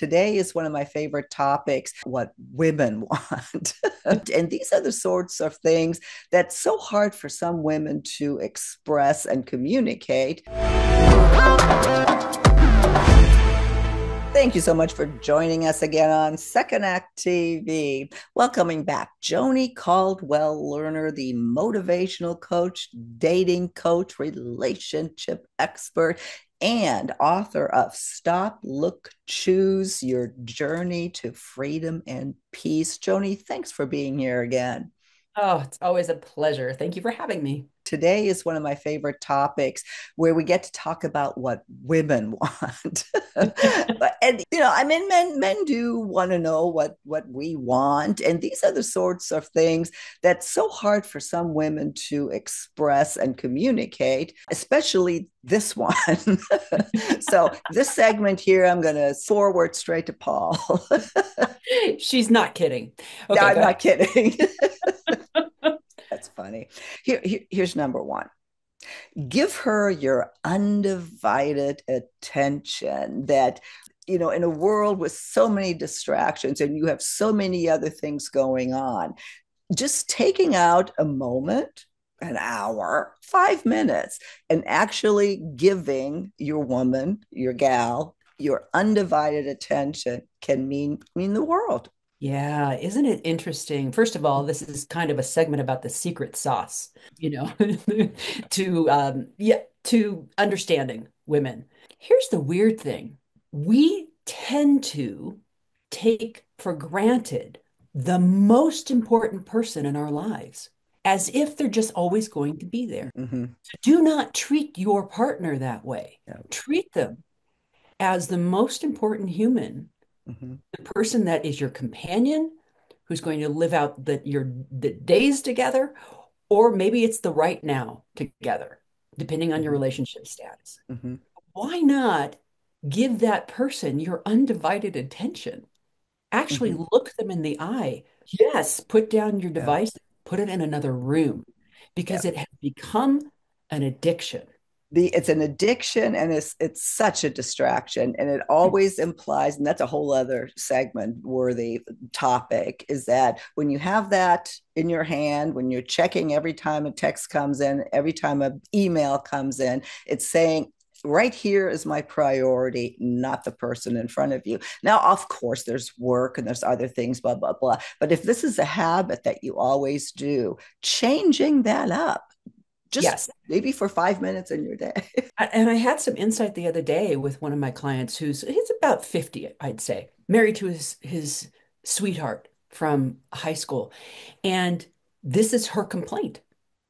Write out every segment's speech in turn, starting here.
Today is one of my favorite topics, what women want. And these are the sorts of things that's so hard for some women to express and communicate. Thank you so much for joining us again on Second Act TV. Welcoming back Joni Caldwell Lerner, the motivational coach, dating coach, relationship expert, and author of Stop, Look, Choose Your Journey to Freedom and Peace. Joni, thanks for being here again. Oh, it's always a pleasure. Thank you for having me. Today is one of my favorite topics where we get to talk about what women want. And I mean men do want to know what we want, and these are the sorts of things that's so hard for some women to express and communicate, especially this one. So this segment here, I'm going to forward straight to Paul. She's not kidding. No, Okay, I'm go ahead. not kidding. That's funny. Here's number one. Give her your undivided attention. That, in a world with so many distractions and you have so many other things going on, just taking out a moment, an hour, 5 minutes, and actually giving your woman, your gal, your undivided attention can mean the world. Yeah, isn't it interesting? First of all, this is kind of a segment about the secret sauce, you know, to understanding women. Here's the weird thing. We tend to take for granted the most important person in our lives as if they're just always going to be there. Mm-hmm. So do not treat your partner that way. Yeah. Treat them as the most important human, Mm-hmm. the person that is your companion, who's going to live out the days together, or maybe it's the right now together, depending on your Mm-hmm. relationship status. Mm-hmm. Why not give that person your undivided attention? Actually Mm-hmm. look them in the eye. Yes, put down your Yeah. device, put it in another room Yeah. because it has become an addiction. It's an addiction, and it's such a distraction, and it always implies, and that's a whole other segment worthy topic, is that when you have that in your hand, when you're checking every time a text comes in, every time an email comes in, it's saying, right here is my priority, not the person in front of you. Now, of course, there's work and there's other things, blah, blah, blah. But if this is a habit that you always do, changing that up, just Yes. maybe for 5 minutes in your day. And I had some insight the other day with one of my clients he's about 50, I'd say, married to his sweetheart from high school. And this is her complaint,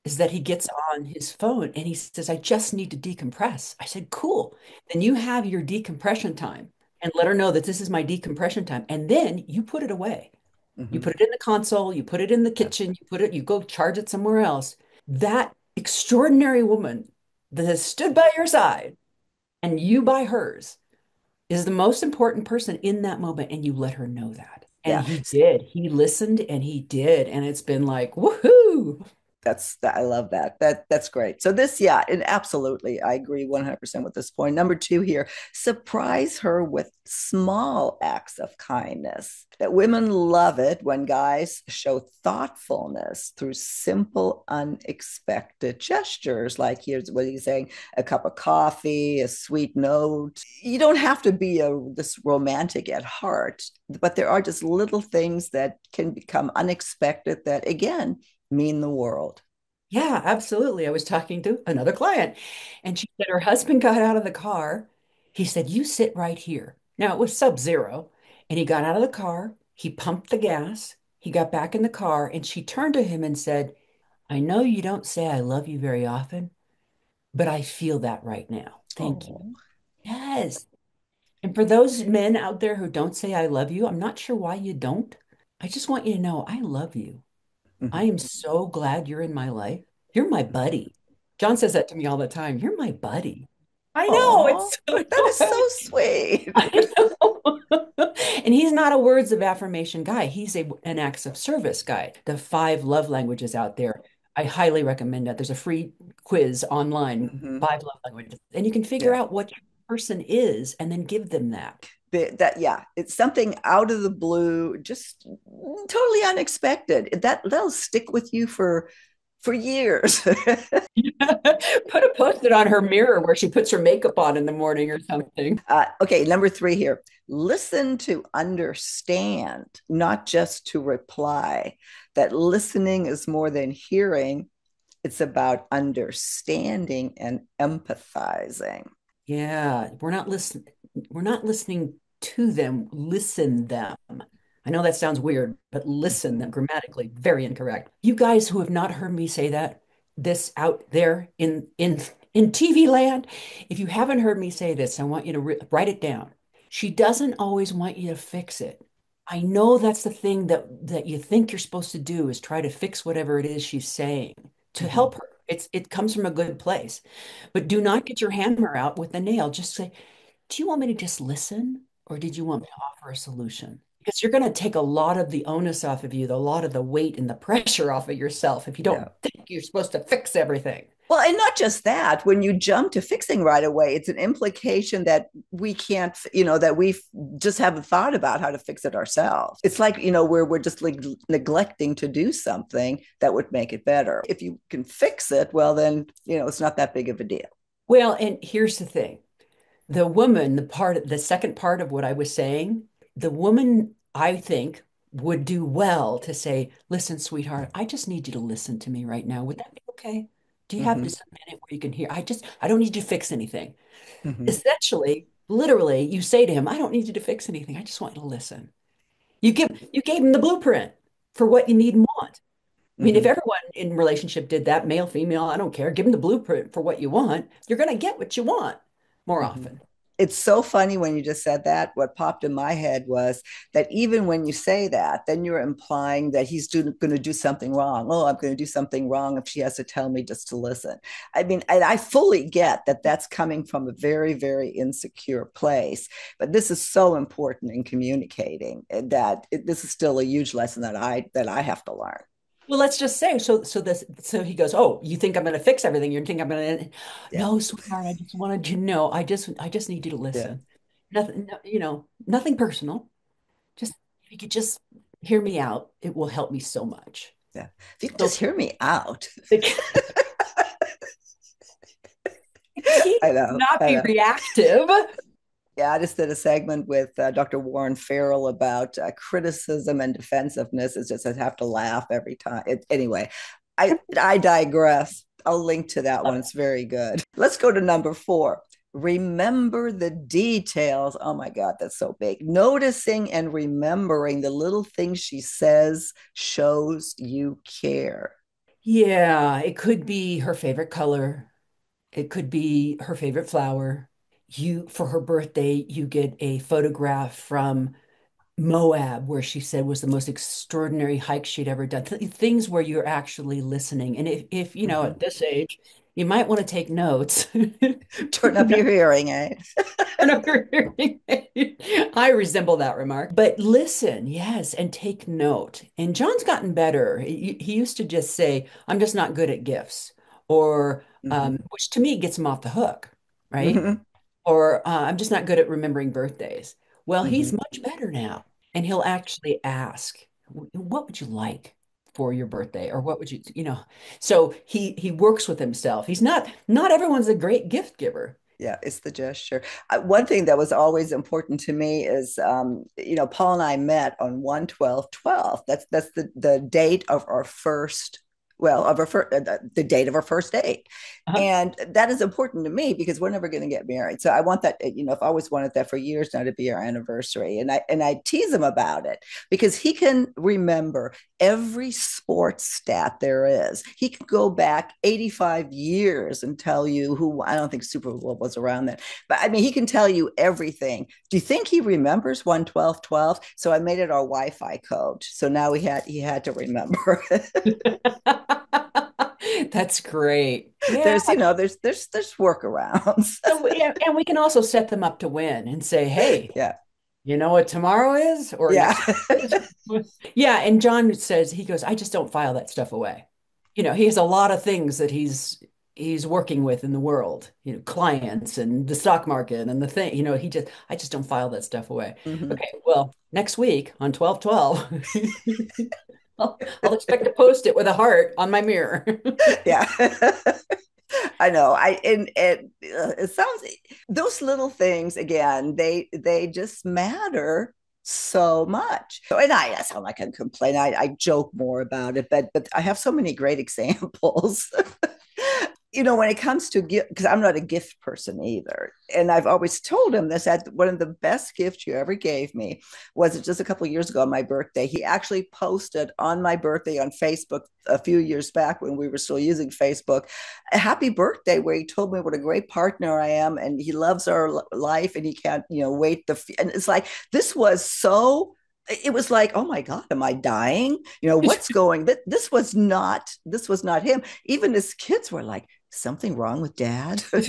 is that he gets on his phone and he says, I just need to decompress. I said, cool. Then you have your decompression time and let her know that this is my decompression time. And then you put it away. You Mm-hmm. put it in the console, you put it in the Yeah. kitchen, you go charge it somewhere else. That extraordinary woman that has stood by your side and you by hers is the most important person in that moment. And you let her know that. And Yeah. he did. He listened and he did. And it's been like, woohoo. I love that. That's great. So this, yeah, and absolutely, I agree 100% with this point. Number two here, surprise her with small acts of kindness. That women love it when guys show thoughtfulness through simple, unexpected gestures. Like, here's what he's saying: a cup of coffee, a sweet note. You don't have to be this romantic at heart, but there are just little things that can become unexpected that, again, mean the world. Yeah, absolutely. I was talking to another client and she said her husband got out of the car. He said, you sit right here. Now it was sub-zero. And he got out of the car. He pumped the gas. He got back in the car and she turned to him and said, I know you don't say I love you very often, but I feel that right now. Thank you. Oh. Yes. And for those men out there who don't say I love you, I'm not sure why you don't. I just want you to know I love you. I Mm-hmm. am so glad you're in my life. You're my buddy. John says that to me all the time. You're my buddy. I know. Oh, It's so, that is so sweet. I know. And he's not a words of affirmation guy. He's an acts of service guy. The 5 love languages out there. I highly recommend that. There's a free quiz online, Mm-hmm. 5 love languages, and you can figure Yeah. out what your person is and then give them that. That yeah, it's something out of the blue, just totally unexpected. That'll stick with you for years. Put a post-it on her mirror where she puts her makeup on in the morning or something. Okay, number three here. Listen to understand, not just to reply. That listening is more than hearing, it's about understanding and empathizing. Yeah, we're not listening to them, listen them. I know that sounds weird, but listen them Mhm. grammatically, very incorrect. You guys who have not heard me say that, this out there in TV land, if you haven't heard me say this, I want you to write it down. She doesn't always want you to fix it. I know that's the thing that you think you're supposed to do is try to fix whatever it is she's saying to Mhm. help her. It comes from a good place. But do not get your hammer out with the nail. Just say, do you want me to just listen or did you want me to offer a solution? Because you're going to take a lot of the onus off of you, a lot of the weight and the pressure off of yourself if you Yeah. don't think you're supposed to fix everything. Well, and not just that, when you jump to fixing right away, it's an implication that we can't, that we just haven't thought about how to fix it ourselves. It's like, where we're just like neglecting to do something that would make it better. If you can fix it, well, then, it's not that big of a deal. Well, and here's the thing. The woman, the second part of what I was saying, the woman, I think, would do well to say, listen, sweetheart, I just need you to listen to me right now. Would that be okay? Do you have Mm-hmm. just a minute where you can hear? I don't need you to fix anything. Mm-hmm. Essentially, literally, you say to him, I don't need you to fix anything. I just want you to listen. You gave him the blueprint for what you need and want. I mean, if Mm-hmm. everyone in relationship did that, male, female, I don't care. Give them the blueprint for what you want. You're going to get what you want more Mm-hmm. often. It's so funny when you just said that. What popped in my head was that even when you say that, then you're implying that he's going to do something wrong. Oh, I'm going to do something wrong if she has to tell me just to listen. I mean, I fully get that that's coming from a very, very insecure place. But this is so important in communicating that this is still a huge lesson that I have to learn. Well, let's just say so he goes, "Oh, you think I'm going to fix everything? You think I'm going to?" Yeah, No, sweetheart, I just wanted you to know. I just need you to yeah, listen. Nothing, no, nothing personal. Just if you could just hear me out, it will help me so much. yeah. If you can So just hear me out. the key I is know, not I be know. reactive. Yeah, I just did a segment with Dr. Warren Farrell about criticism and defensiveness. It's just I have to laugh every time. Anyway, I digress. I'll link to that one. It's very good. Let's go to number four. Remember the details. Oh my God, that's so big. Noticing and remembering the little things she says shows you care. Yeah, it could be her favorite color. It could be her favorite flower. For her birthday, you get a photograph from Moab, where she said was the most extraordinary hike she'd ever done. Things where you're actually listening. And if Mhm. at this age, you might want to take notes. Turn up your hearing aid. I resemble that remark. But listen, yes, and take note. And John's gotten better. He used to just say, I'm just not good at gifts, or Mhm. which to me gets him off the hook, right? Mhm. Or I'm just not good at remembering birthdays. Well, he's Mhm. much better now. And he'll actually ask, what would you like for your birthday? Or what would so he works with himself. He's not everyone's a great gift giver. Yeah, it's the gesture. One thing that was always important to me is, Paul and I met on 1/12/12. That's the date of our first, well, of our the date of our first date. Uh-huh. And that is important to me because we're never going to get married. So I want that, I've always wanted that for years now to be our anniversary. And I tease him about it because he can remember every sports stat there is. He could go back 85 years and tell you who, I don't think Super Bowl was around then, but I mean, he can tell you everything. Do you think he remembers 1/12/12? So I made it our Wi-Fi code. So now he had to remember. That's great. Yeah. there's workarounds. So, yeah, and we can also set them up to win and say, hey, Yeah. you know what tomorrow is or Yeah. next week is? Yeah, and John says he goes, I just don't file that stuff away. He has a lot of things that he's working with in the world, clients and the stock market and the thing, I just don't file that stuff away. Mhm. Okay, well, next week on 12/12, I'll expect to post it with a heart on my mirror. Yeah. I know. It sounds those little things again. They just matter so mumuch. And I sound like I complain. I joke more about it, but I have so many great examples. When it comes to gift, because I'm not a gift person either. And I've always told him this, that one of the best gifts you ever gave me was just a couple of years ago on my birthday. He actually posted on my birthday on Facebook a few years back when we were still using Facebook, a happy birthday, where he told me what a great partner I am and he loves our life and he can't, wait. And it's like, this was so it was like, oh my God, am I dying? What's going, this was not him. Even his kids were like, something wrong with dad? Their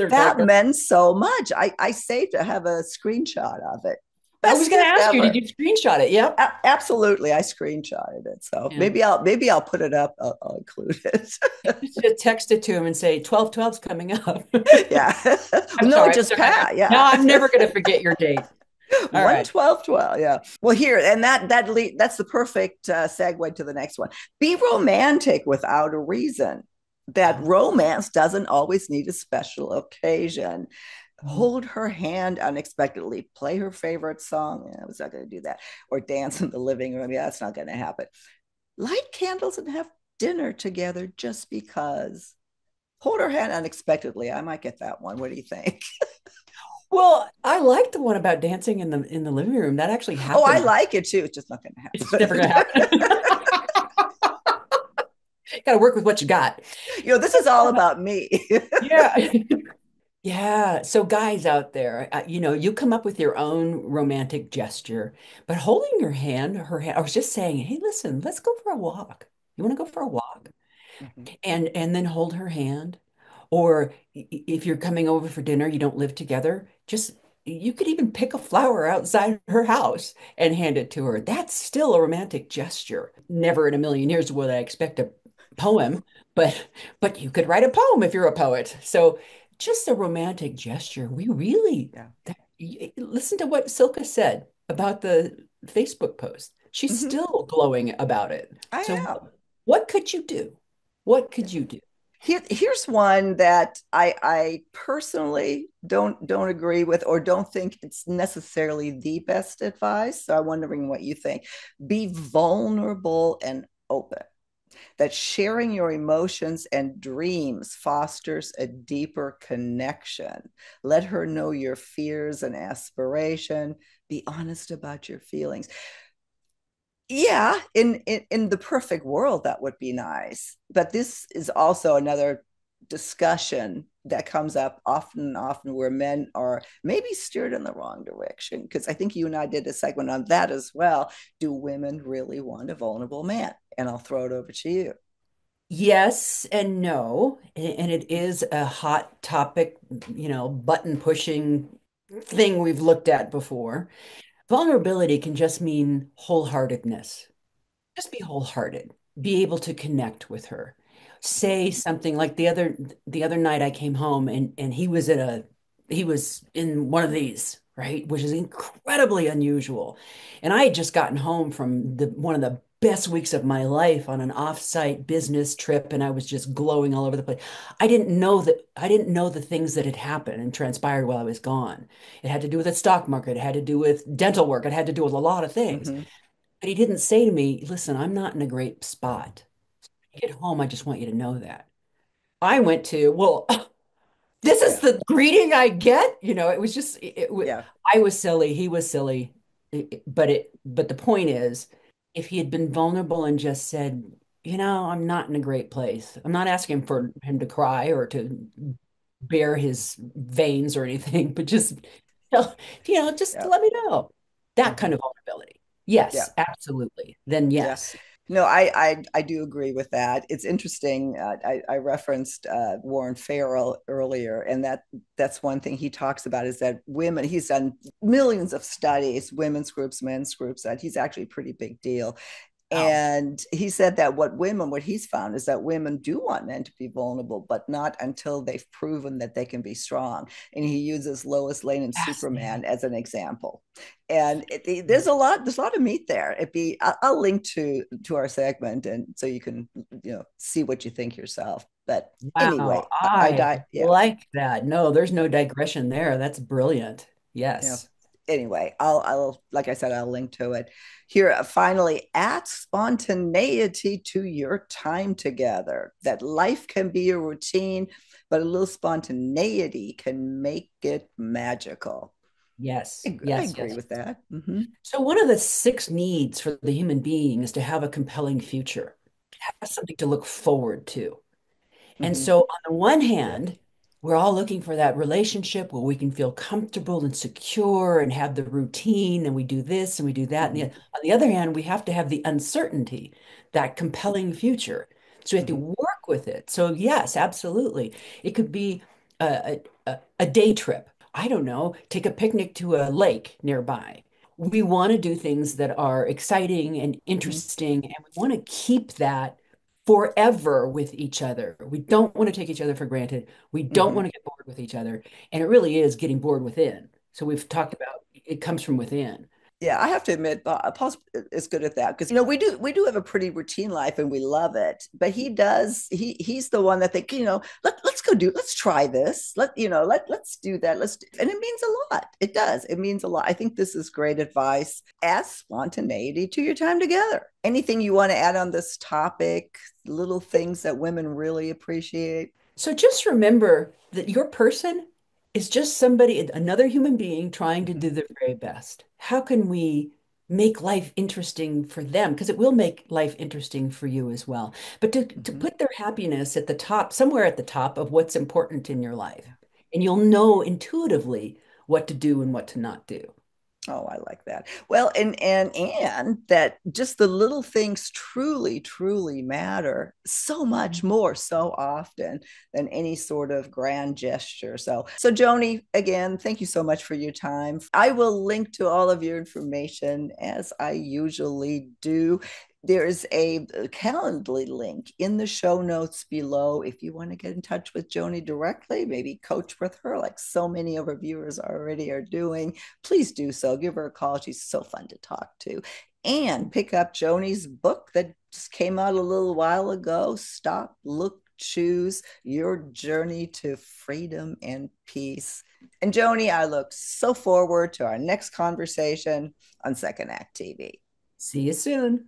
That partner. meant so much. I saved to have a screenshot of it. I was Best going to gift ask you, did ever. you screenshot it? Yep. Absolutely, I screenshotted it. So Yeah. maybe I'll put it up. I'll include it. Just text it to him and say 12/12's coming up. Yeah. I'm No, sorry. it I'm just sorry. passed. No, Yeah. I'm never going to forget your date. All One right. 12 12. Yeah. Well, here, and that's the perfect segue to the next one. Be romantic without a reason. That romance doesn't always need a special occasion. Hold her hand unexpectedly, play her favorite song. Yeah, I was not going to do that. Or dance in the living room. Yeah, that's not going to happen. Light candles and have dinner together just because. Hold her hand unexpectedly. I might get that one. What do you think? Well, I like the one about dancing in the living room. That actually Oh, I happened. like it too. It's just not going It's never going to to happen. happen. Got to work with what you got. This is all about me. Yeah. Yeah. So guys out there, you come up with your own romantic gesture, but holding her hand, I was just saying, hey, listen, let's go for a walk. You want to go for a walk? Mhm. And then hold her hand. Or if you're coming over for dinner, you don't live together, just you could even pick a flower outside her house and hand it to her. That's still a romantic gesture. Never in a million years would I expect a poem, but you could write a poem if you're a poet. So just a romantic gesture. We really Yeah. listen to what Silka said about the Facebook post. She's Hmm. still glowing about it. I So am. what could you do? What Yeah. could you do? Here's one that I personally don't agree with or don't think it's necessarily the best advice. So I'm wondering what you think. Be vulnerable and open. That sharing your emotions and dreams fosters a deeper connection. Let her know your fears and aspiration. Be honest about your feelings. Yeah, in the perfect world, that would be nice. But this is also another discussion that comes up often where men are maybe steered in the wrong direction. Because I think you and I did a segment on that as well. Do women really want a vulnerable man? And I'll throw it over to you. Yes and no. And it is a hot topic, button pushing thing we've looked at before. Vulnerability can just mean wholeheartedness. Just be wholehearted. Be able to connect with her. Say something like the other night I came home and he was in one of these, right? Which is incredibly unusual. And I had just gotten home from the one of the best weeks of my life on an off-site business trip, and I was just glowing all over the place. I didn't know the things that had happened and transpired while I was gone. It had to do with the stock market, it had to do with dental work, it had to do with a lot of things. Mm-hmm. But he didn't say to me, listen, I'm not in a great spot. Get home, I just want you to know that. I went to, well, this is Yeah. the greeting I get. It was just, Yeah. I was silly. He was silly. But the point is, if he had been vulnerable and just said, I'm not in a great place. I'm not asking for him to cry or to bare his veins or anything, but tell- just Yeah. let me know. That Mm-hmm. kind of vulnerability. Yeah. Yes, absolutely. Then Yeah. yes. No, I do agree with that. It's interesting. I referenced Warren Farrell earlier, and that's one thing he talks about is that women. He's done millions of studies, women's groups, men's groups. That he's actually a pretty big deal. Wow. And he said that what he's found is that women do want men to be vulnerable, but not until they've proven that they can be strong. And he uses Lois Lane and Fascinating. Superman as an example. And there's a lot of meat there. I'll link to our segment, and so you can see what you think yourself. But Wow. anyway, I I die. Yeah, like that. No, there's no digression there. That's brilliant. yeah. Yes. Anyway, I'll like I said, I'll link to it here. Finally, add spontaneity to your time together. That life can be a routine, but a little spontaneity can make it magical. Yes. I Yes. agree Yes. with that. Mm-hmm, So one of the six needs for the human being is to have a compelling future, have something to look forward to. And mm-hmm, so, on the one hand, we're all looking for that relationship where we can feel comfortable and secure and have the routine, and we do this and we do that. mm-hmm, On the other hand, we have to have the uncertainty, that compelling future. So we have to mm-hmm, work with it. So, yes, absolutely. It could be a day trip. I don't know, take a picnic to a lake nearby. We want to do things that are exciting and mm-hmm, interesting, and we want to keep that forever with each other. We don't want to take each other for granted. We don't mm-hmm. want to get bored with each other. And it really is getting bored within. So we've talked about it comes from within. Yeah, I have to admit, Paul's is good at that because we do have a pretty routine life and we love it. But he's the one that think let's try this let's do that and it means a lot. It does. It means a lot. I think this is great advice. Add spontaneity to your time together. Anything you want to add on this topic? Little things that women really appreciate. So just remember that your person is just somebody, another human being trying to Mm-hmm, do their very best. How can we make life interesting for them? Because it will make life interesting for you as well. But to mm-hmm. put their happiness at the top, somewhere at the top of what's important in your life. And you'll know intuitively what to do and what to not do. Oh, I like that. Well, and that just the little things truly, truly matter so much more so often than any sort of grand gesture. So Joni, again, thank you so much for your time. I will link to all of your information as I usually do. There's a Calendly link in the show notes below if you want to get in touch with Joni directly, maybe coach with her like so many of our viewers already are doing. Please do so. Give her a call. She's so fun to talk to. And pick up Joni's book that just came out a little while ago, Stop, Look, Choose, Your Journey to Freedom and Peace. And Joni, I look so forward to our next conversation on Second Act TV. See you soon.